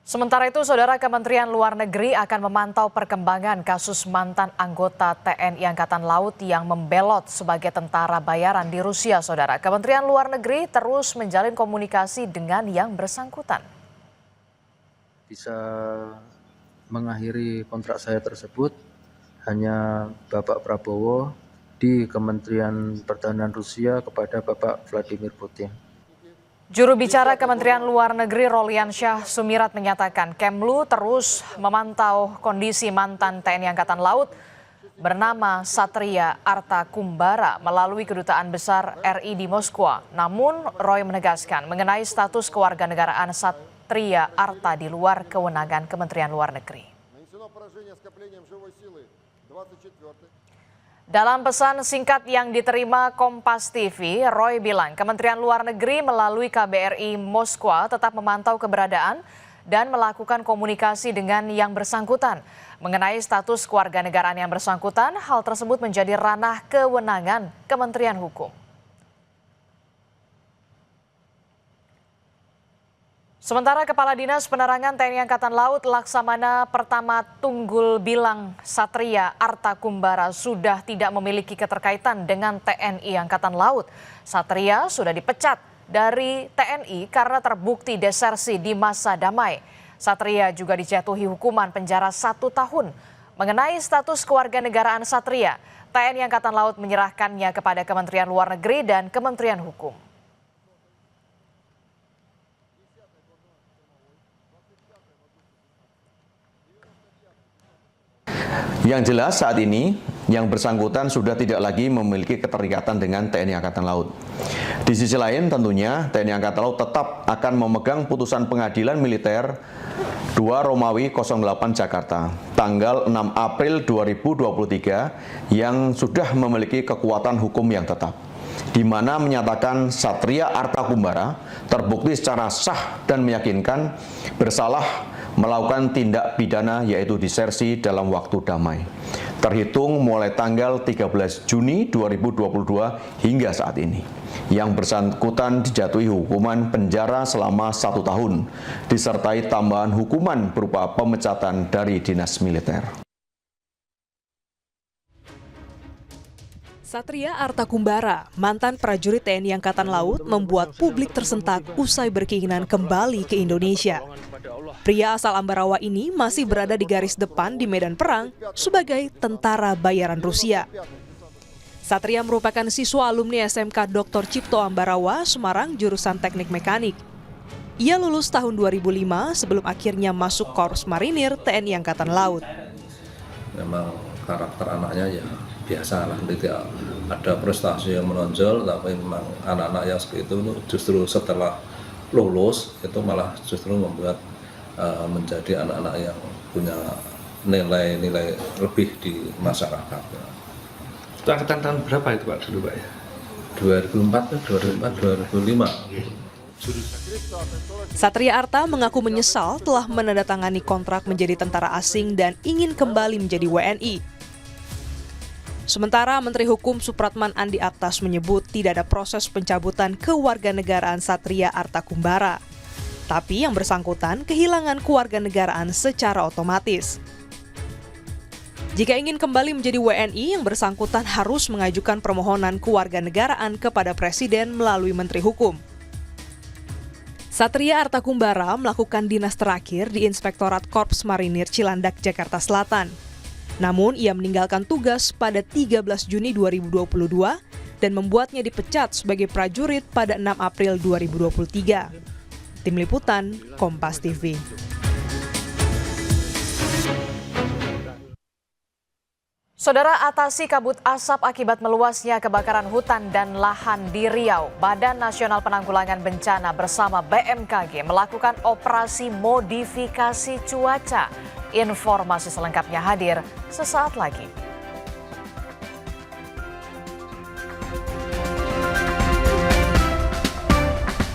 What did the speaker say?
Sementara itu, Saudara, Kementerian Luar Negeri akan memantau perkembangan kasus mantan anggota TNI Angkatan Laut yang membelot sebagai tentara bayaran di Rusia, Saudara. Kementerian Luar Negeri terus menjalin komunikasi dengan yang bersangkutan. Bisa mengakhiri kontrak saya tersebut hanya Bapak Prabowo di Kementerian Pertahanan Rusia kepada Bapak Vladimir Putin. Juru bicara Kementerian Luar Negeri Roliansyah Sumirat menyatakan Kemlu terus memantau kondisi mantan TNI Angkatan Laut bernama Satria Arta Kumbara melalui Kedutaan Besar RI di Moskwa. Namun Roy menegaskan mengenai status kewarganegaraan Satria Arta di luar kewenangan Kementerian Luar Negeri. Dalam pesan singkat yang diterima Kompas TV, Roy bilang Kementerian Luar Negeri melalui KBRI Moskwa tetap memantau keberadaan dan melakukan komunikasi dengan yang bersangkutan. Mengenai status kewarganegaraan yang bersangkutan, hal tersebut menjadi ranah kewenangan Kementerian Hukum. Sementara Kepala Dinas Penerangan TNI Angkatan Laut Laksamana Pertama Tunggul bilang Satria Arta Kumbara sudah tidak memiliki keterkaitan dengan TNI Angkatan Laut. Satria sudah dipecat dari TNI karena terbukti desersi di masa damai. Satria juga dijatuhi hukuman penjara 1 tahun. Mengenai status kewarganegaraan Satria, TNI Angkatan Laut menyerahkannya kepada Kementerian Luar Negeri dan Kementerian Hukum. Yang jelas saat ini yang bersangkutan sudah tidak lagi memiliki keterikatan dengan TNI Angkatan Laut. Di sisi lain tentunya TNI Angkatan Laut tetap akan memegang putusan pengadilan militer 2 Romawi 08 Jakarta tanggal 6 April 2023 yang sudah memiliki kekuatan hukum yang tetap, di mana menyatakan Satria Arta Kumbara terbukti secara sah dan meyakinkan bersalah melakukan tindak pidana yaitu disersi dalam waktu damai, terhitung mulai tanggal 13 Juni 2022 hingga saat ini. Yang bersangkutan dijatuhi hukuman penjara selama 1 tahun, disertai tambahan hukuman berupa pemecatan dari dinas militer. Satria Arta Kumbara, mantan prajurit TNI Angkatan Laut, membuat publik tersentak usai berkeinginan kembali ke Indonesia. Pria asal Ambarawa ini masih berada di garis depan di medan perang sebagai tentara bayaran Rusia. Satria merupakan siswa alumni SMK Dr. Cipto Ambarawa, Semarang, jurusan Teknik Mekanik. Ia lulus tahun 2005 sebelum akhirnya masuk Korps Marinir TNI Angkatan Laut. Memang karakter anaknya ya biasa lah, tidak ada prestasi yang menonjol, tapi memang anak-anak yang seperti itu justru setelah lulus itu malah justru membuat menjadi anak-anak yang punya nilai-nilai lebih di masyarakat. Itu angkatan tahun berapa itu Pak dulu Pak ya? 2004, 2005. Satria Arta mengaku menyesal telah menandatangani kontrak menjadi tentara asing dan ingin kembali menjadi WNI. Sementara Menteri Hukum Supratman Andi Aktas menyebut tidak ada proses pencabutan kewarganegaraan Satria Arta Kumbara. Tapi yang bersangkutan kehilangan kewarganegaraan secara otomatis. Jika ingin kembali menjadi WNI, yang bersangkutan harus mengajukan permohonan kewarganegaraan kepada Presiden melalui Menteri Hukum. Satria Arta Kumbara melakukan dinas terakhir di Inspektorat Korps Marinir Cilandak, Jakarta Selatan. Namun ia meninggalkan tugas pada 13 Juni 2022 dan membuatnya dipecat sebagai prajurit pada 6 April 2023. Tim Liputan, Kompas TV. Saudara, atasi kabut asap akibat meluasnya kebakaran hutan dan lahan di Riau, Badan Nasional Penanggulangan Bencana bersama BMKG melakukan operasi modifikasi cuaca. Informasi selengkapnya hadir sesaat lagi.